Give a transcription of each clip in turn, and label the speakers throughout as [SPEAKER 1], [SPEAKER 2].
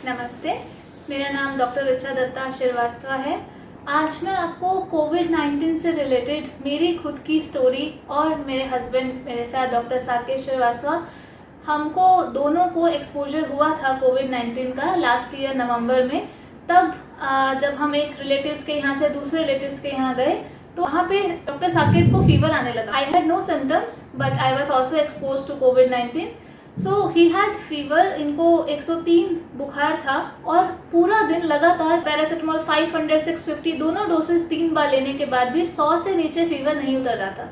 [SPEAKER 1] नमस्ते, मेरा नाम डॉक्टर ऋचा दत्ता श्रीवास्तव है। आज मैं आपको कोविड-19 से रिलेटेड मेरी खुद की स्टोरी और मेरे हस्बैंड मेरे साथ डॉक्टर साकेत श्रीवास्तव, हमको दोनों को एक्सपोजर हुआ था कोविड-19 का लास्ट ईयर नवंबर में। तब जब हम एक रिलेटिव्स के यहाँ से दूसरे रिलेटिव्स के यहाँ गए तो वहाँ पे डॉक्टर साकेत को फीवर आने लगा। I had no symptoms but I was also expose to कोविड-19। सो ही हैड फीवर, इनको 103 बुखार था और पूरा दिन लगातार पैरासीटामोल 500 650 दोनों डोसेज 3 बार लेने के बाद भी 100 से नीचे फीवर नहीं उतर रहा था।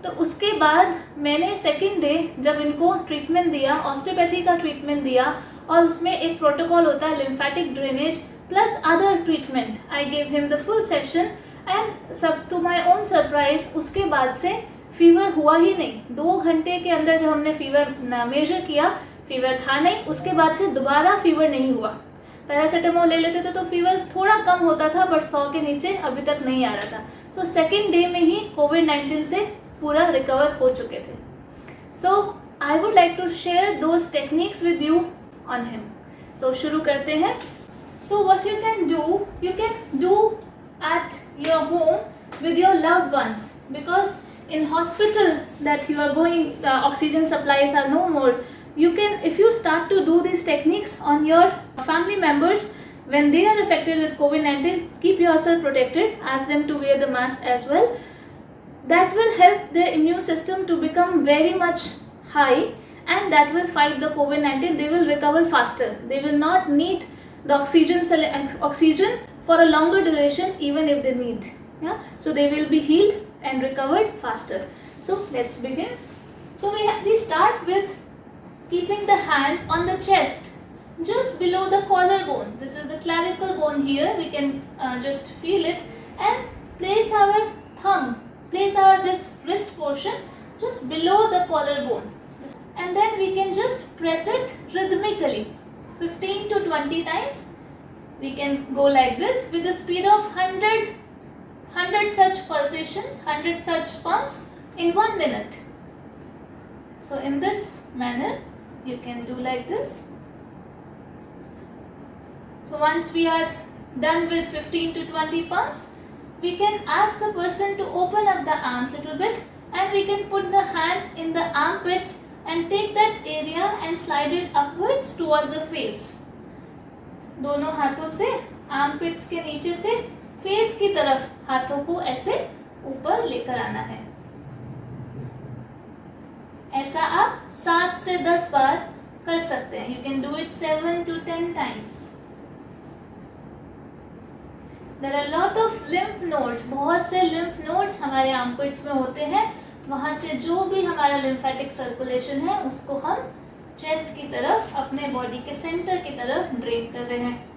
[SPEAKER 1] तो उसके बाद मैंने सेकेंड डे जब इनको ट्रीटमेंट दिया, ऑस्टियोपैथी का ट्रीटमेंट दिया और उसमें एक प्रोटोकॉल होता है lymphatic drainage plus other treatment. I gave him the full session and सब टू माई ओन सरप्राइज उसके बाद से फीवर हुआ ही नहीं। 2 घंटे के अंदर जब हमने फीवर मेजर किया, फीवर था नहीं। उसके बाद से दोबारा फीवर नहीं हुआ। पैरासीटामोल ले लेते थे तो फीवर थोड़ा कम होता था बट 100 के नीचे अभी तक नहीं आ रहा था। सो सेकेंड डे में ही कोविड-19 से पूरा रिकवर हो चुके थे। So I would like to share those techniques with you on him. So शुरू करते हैं। So what you can do at your home with your loved ones, because in hospital that you are going, oxygen supplies are no more. You can, if you start to do these techniques on your family members when they are affected with COVID-19, keep yourself protected, ask them to wear the mask as well. That will help their immune system to become very much high and that will fight the COVID-19. They will recover faster. They will not need the oxygen for a longer duration even if they need. Yeah, so they will be healed and recovered faster. So let's begin. So we start with keeping the hand on the chest just below the collarbone. This is the clavicle bone here. We can just feel it and place our thumb, place our this wrist portion just below the collarbone, and then we can just press it rhythmically 15 to 20 times. We can go like this with the speed of 100 such pulsations, 100 such pumps in 1 minute. So in this manner you can do like this. So once we are done with 15 to 20 pumps, we can ask the person to open up the arms a little bit and we can put the hand in the armpits and take that area and slide it upwards towards the face. दोनों हाथों से armpits के नीचे से face की तरफ हाथों को ऐसे ऊपर लेकर आना है। ऐसा आप 7 से 10 बार कर सकते हैं। You can do it 7 to 10 times. There are lot of lymph nodes. बहुत से lymph nodes हमारे आर्मपिट्स में होते हैं। वहाँ से जो भी हमारा लिम्फेटिक सर्कुलेशन है उसको हम चेस्ट की तरफ, अपने बॉडी के सेंटर की तरफ ड्रेन कर रहे हैं।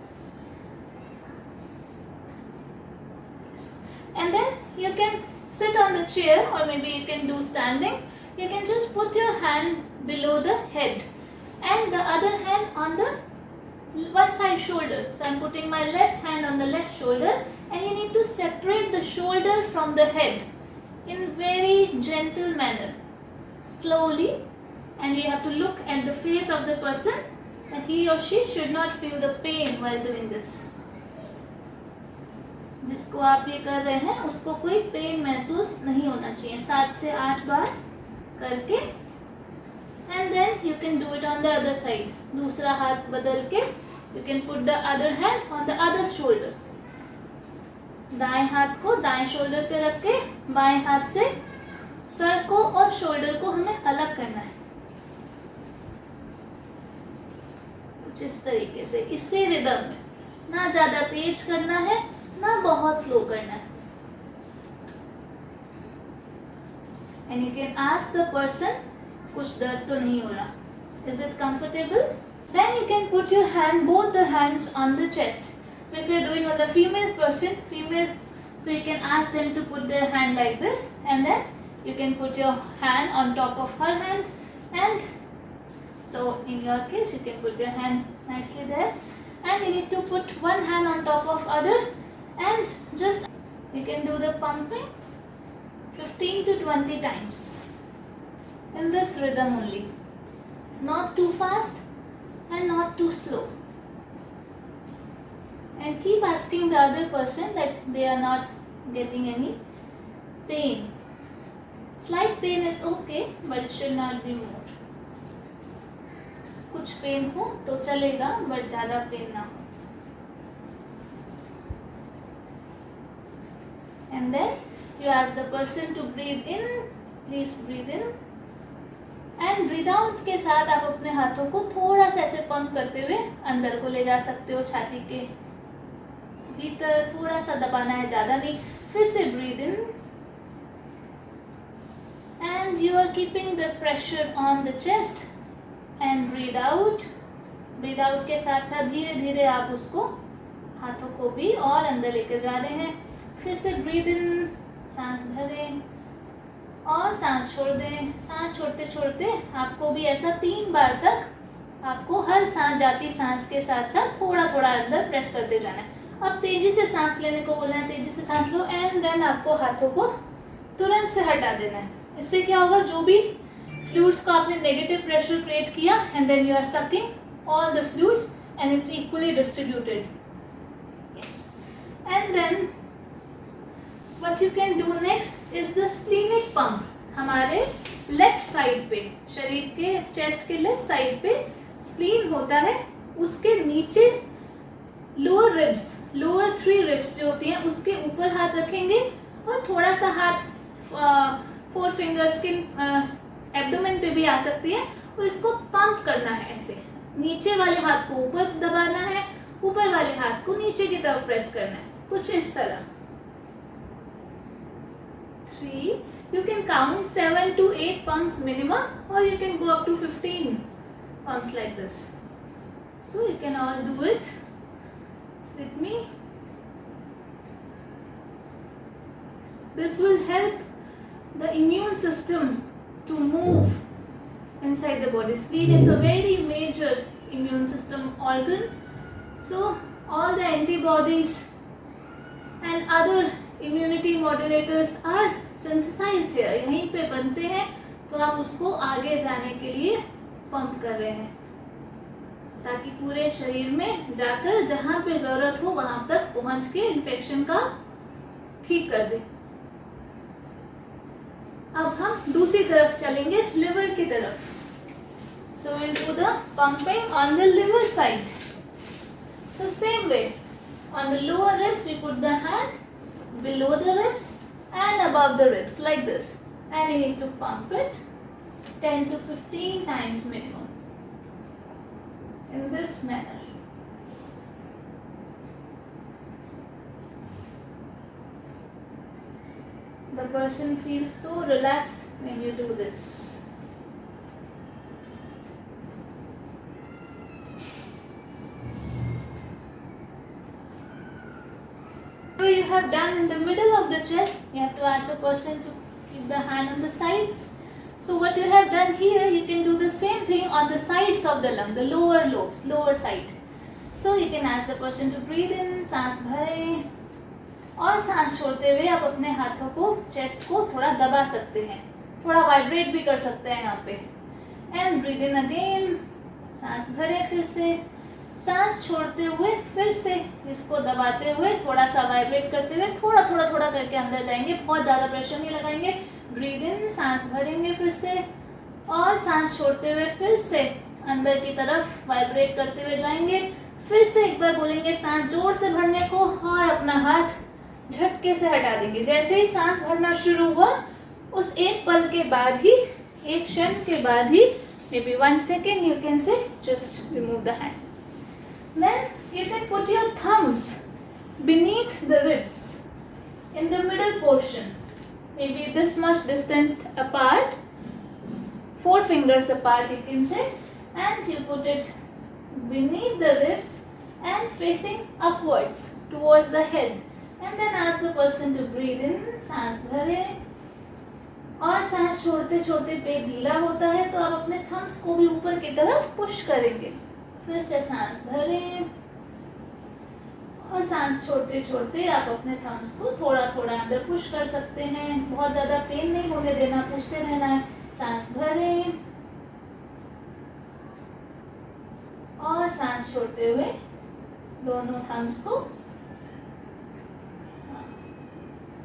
[SPEAKER 1] And then you can sit on the chair or maybe you can do standing. You can just put your hand below the head and the other hand on the one side shoulder. So I'm putting my left hand on the left shoulder and you need to separate the shoulder from the head in very gentle manner, slowly. And you have to look at the face of the person that he or she should not feel the pain while doing this. जिसको आप ये कर रहे हैं उसको कोई pen महसूस नहीं होना चाहिए। 7 से 8 बार करके and then you can do it on the other side. दूसरा हाथ बदल के you can put the other hand on the other shoulder. दाएं हाथ को दाएं शोल्डर पे रख के बाएं हाथ से सर को और शोल्डर को हमें अलग करना है कुछ इस तरीके से, इससे रिदम में। ना ज्यादा तेज करना है ना बहुत स्लो करना है। And you can ask the person, कुछ दर्द तो नहीं हो रहा, is it comfortable? Then you can put your hand, both the hands on the chest. So if you are doing on the female person, so you can ask them to put their hand like this and then you can put your hand on top of her hand, and so in your case you can put your hand nicely there and you need to put one hand on top of other and just you can do the pumping 15 to 20 times in this rhythm only, not too fast and not too slow. and keep asking the other person that they are not getting any pain. Slight pain is okay, but it should not be more. कुछ pen हो तो चलेगा, but ज़्यादा pen ना हो. And then you ask the person to breathe in. Please breathe in. And breathe out के साथ आप अपने हाथों को थोड़ा सा ऐसे पंप करते हुए अंदर को ले जा सकते हो, छाती के भीतर थोड़ा सा दबाना है, ज़्यादा नहीं. फिर से breathe in. And you are keeping the pressure on the chest. And breathe out. Breathe out के साथ साथ धीरे धीरे आप उसको हाथों को भी और अंदर लेकर जा रहे हैं. फिर से breathe in, सांस भरें और सांस छोड़ दें. सांस छोड़ते छोड़ते आपको भी ऐसा 3 बार तक आपको हर सांस जाती सांस के साथ साथ थोड़ा थोड़ा अंदर प्रेस करते जाना है. अब तेजी से सांस लेने को बोलना है, तेजी से सांस लो. एंड देन आपको हाथों को तुरंत से हटा देना है. इससे क्या होगा, जो भी फ्लूइड्स को आपने नेगेटिव प्रेशर क्रिएट किया, and then you are sucking all the fluids and it's equally distributed. Yes. And then what you can do next is the splenic pump. हमारे लेफ्ट साइड पे, शरीर के चेस्ट के left side पे spleen होता है. उसके नीचे लोअर रिब्स, लोअर 3 रिब्स जो होती हैं उसके ऊपर हाथ रखेंगे और थोड़ा सा हाथ 4 फिंगर्स के एब्डोमेन पे भी आ सकती है और इसको पंप करना है. ऐसे नीचे वाले हाथ को ऊपर दबाना है, ऊपर वाले हाथ को नीचे की तरफ प्रेस करना है, कुछ इस तरह. 3, you can count 7 to 8 pumps minimum, or you can go up to 15 pumps like this. So you can all do it with me. This will help the immune system to move inside the body. Spleen is a very major immune system organ, so all the antibodies and other immunity modulators are synthesized here. यहीं पे बनते हैं, तो आप उसको आगे जाने के लिए पंप कर रहे हैं ताकि पूरे शरीर में जाकर जहाँ पे ज़रूरत हो वहाँ तक पहुँच के इन्फेक्शन का ठीक कर दे. अब हम दूसरी तरफ चलेंगे, लिवर की तरफ. So we'll do the pumping on the liver side. The same way, on the lower ribs we put the hand below the ribs and above the ribs like this, and you need to pump it 10 to 15 times minimum in this manner. The person feels so relaxed when you do this. You have done in the middle of the chest, you have to ask the person to keep the hand on the sides. So what you have done here, you can do the same thing on the sides of the lung, the lower lobes, lower side. So you can ask the person to breathe in, सांस भरें और सांस छोड़ते हुए आप अपने हाथों को, चेस्ट को थोड़ा दबा सकते हैं, थोड़ा वाइब्रेट भी कर सकते हैं यहाँ पे. एंड ब्रीद इन अगेन, सांस भरें, फिर से सांस छोड़ते हुए फिर से इसको दबाते हुए थोड़ा सा वाइब्रेट करते हुए थोड़ा थोड़ा थोड़ा करके अंदर जाएंगे, बहुत ज़्यादा प्रेशर नहीं लगाएंगे. ब्रीद इन, सांस भरेंगे फिर से और सांस छोड़ते हुए फिर से अंदर की तरफ वाइब्रेट करते हुए जाएंगे. फिर से एक बार बोलेंगे सांस जोर से भरने को और अपना हाथ झटके से हटा देंगे. जैसे ही सांस भरना शुरू हुआ उस एक पल के बाद ही, एक क्षण के बाद ही, maybe 1 second you can say, just remove the hand. Then you can put your thumbs beneath the ribs in the middle portion, maybe this much distant apart, 4 fingers apart you can say, and you put it beneath the ribs and facing upwards towards the head, and then ask the person to breathe in, सांस भरें और सांस छोड़ते छोड़ते पेट ढीला होता है तो आप अपने थम्स को भी ऊपर की तरफ पुश करेंगे. फिर से सांस भरें और सांस छोड़ते छोड़ते आप अपने थम्स को थोड़ा थोड़ा अंदर पुश कर सकते हैं. बहुत ज़्यादा पेन नहीं होने देना, पुशते रहना है. सांस भरें और सांस छोड़ते हुए दोनों थम्स को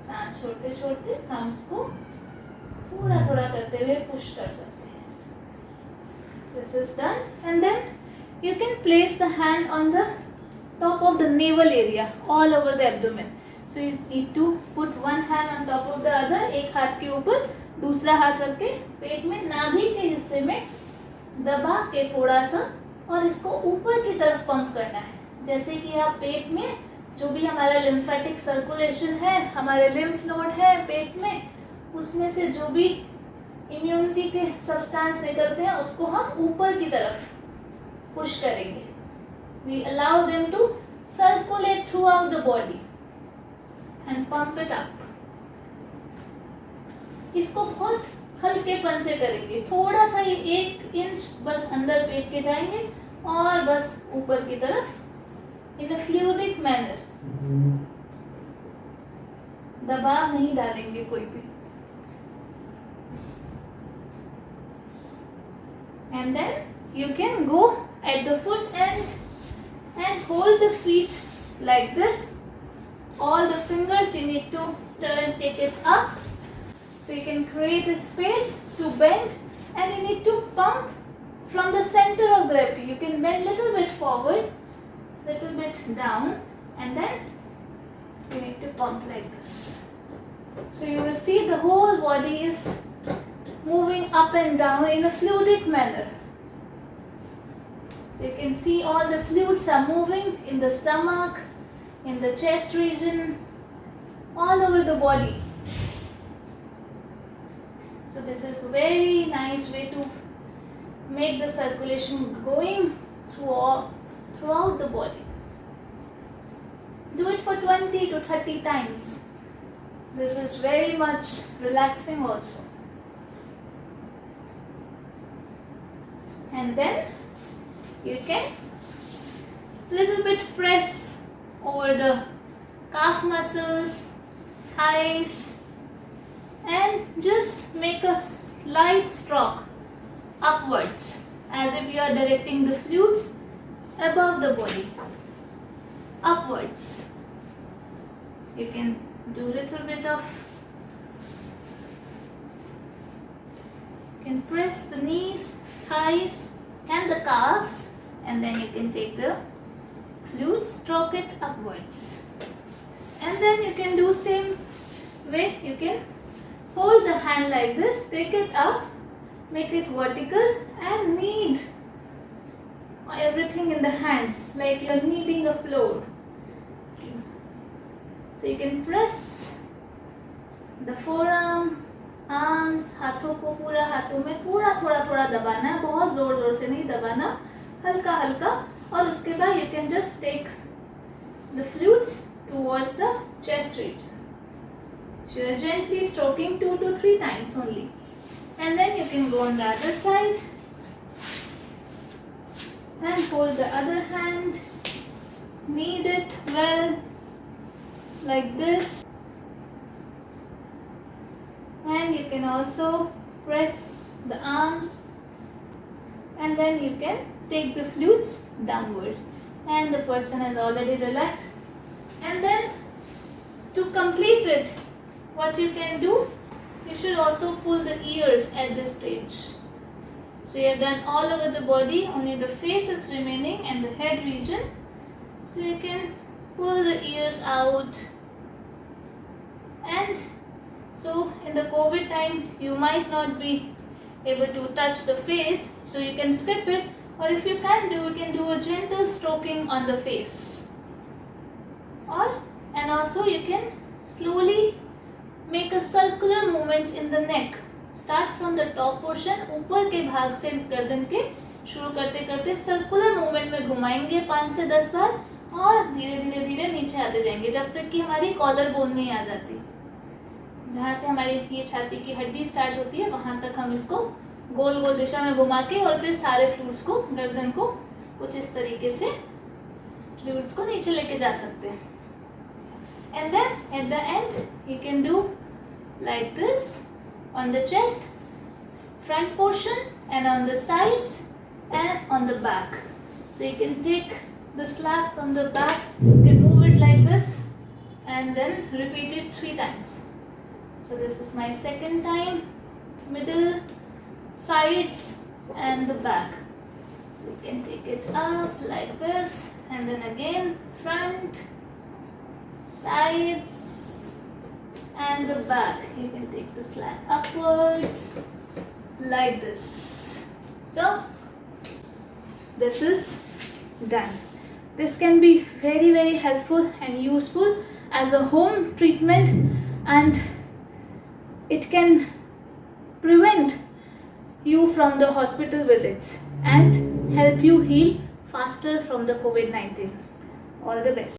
[SPEAKER 1] सांस छोड़ते छोड़ते थम्स को थोड़ा थोड़ा करते हुए पुश कर सकते हैं. This is done, and then you can place the hand on the top of the navel area, all over the abdomen. So you need to put one hand on top of the other. एक हाथ के ऊपर दूसरा हाथ रख के पेट में नाभि के हिस्से में दबा के थोड़ा सा और इसको ऊपर की तरफ पंप करना है. जैसे कि आप पेट में जो भी हमारा लिम्फेटिक सर्कुलेशन है, हमारे लिम्फ नोड है पेट में, उसमें से जो भी इम्यूनिटी के सब्सटेंस निकलते हैं उसको हम ऊपर की तरफ पुश करेंगे. We allow them to circulate throughout the body and pump it up. इसको बहुत हल्केपन से करेंगे, थोड़ा सा ही 1 इंच बस अंदर पेट के जाएंगे और बस ऊपर की तरफ in a fluidic manner. दबाव नहीं डालेंगे कोई भी. And then you can go at the foot end and hold the feet like this. All the fingers you need to turn, take it up. So you can create a space to bend, and you need to pump from the center of gravity. You can bend little bit forward, little bit down, and then you need to pump like this. So you will see the whole body is moving up and down in a fluidic manner. So you can see all the fluids are moving in the stomach, in the chest region, all over the body. So this is a very nice way to make the circulation going throughout the body. Do it for 20 to 30 times. This is very much relaxing also. And then you can little bit press over the calf muscles, thighs, and just make a slight stroke upwards as if you are directing the fluids above the body, upwards. You can do little bit of, you can press the knees, thighs and the calves, and then you can take the fluids, stroke it upwards. And then you can do same way. You can hold the hand like this, take it up, make it vertical, and knead everything in the hands like you are kneading a floor. So you can press the forearm, arms, हाथों को पूरा हाथों में थोड़ा थोड़ा थोड़ा दबाना है, बहुत जोर जोर से नहीं दबाना, हल्का हल्का. और उसके बाद you can just take the fluids towards the chest region. So you are gently stroking 2 to 3 times only. And then you can go on the other side and hold the other hand, knead it well like this. And you can also press the arms, and then you can take the fluids downwards, and the person has already relaxed. And then to complete it, what you can do, you should also pull the ears at this stage. So you have done all over the body, only the face is remaining and the head region. So you can pull the ears out. And so in the COVID time, you might not be able to touch the face, so you can skip it, or if you can do a gentle stroking on the face. And also you can slowly make a circular movements in the neck. Start from the top portion, ऊपर के भाग से गर्दन के शुरू करते करते circular movement में घुमाएंगे 5 से 10 बार, और धीरे धीरे धीरे नीचे आते जाएंगे जब तक कि हमारी कॉलर बोन नहीं आ जाती. जहाँ से हमारी ये छाती की हड्डी स्टार्ट होती है वहाँ तक हम इसको गोल गोल दिशा में घुमा के, और फिर सारे फ्लूइड्स को, गर्दन को कुछ इस तरीके से फ्लूइड्स को नीचे लेके जा सकते हैं. And then at the end you can do like this on the chest, front portion, and on the sides and on the back. So you can take the slab from the back. You can move it like this and then repeat it 3 times. So this is my second time. Middle, sides and the back. So you can take it up like this and then again front, sides and the back. You can take the slab upwards like this. So this is done. This can be very helpful and useful as a home treatment, and it can prevent you from the hospital visits and help you heal faster from the COVID-19. All the best.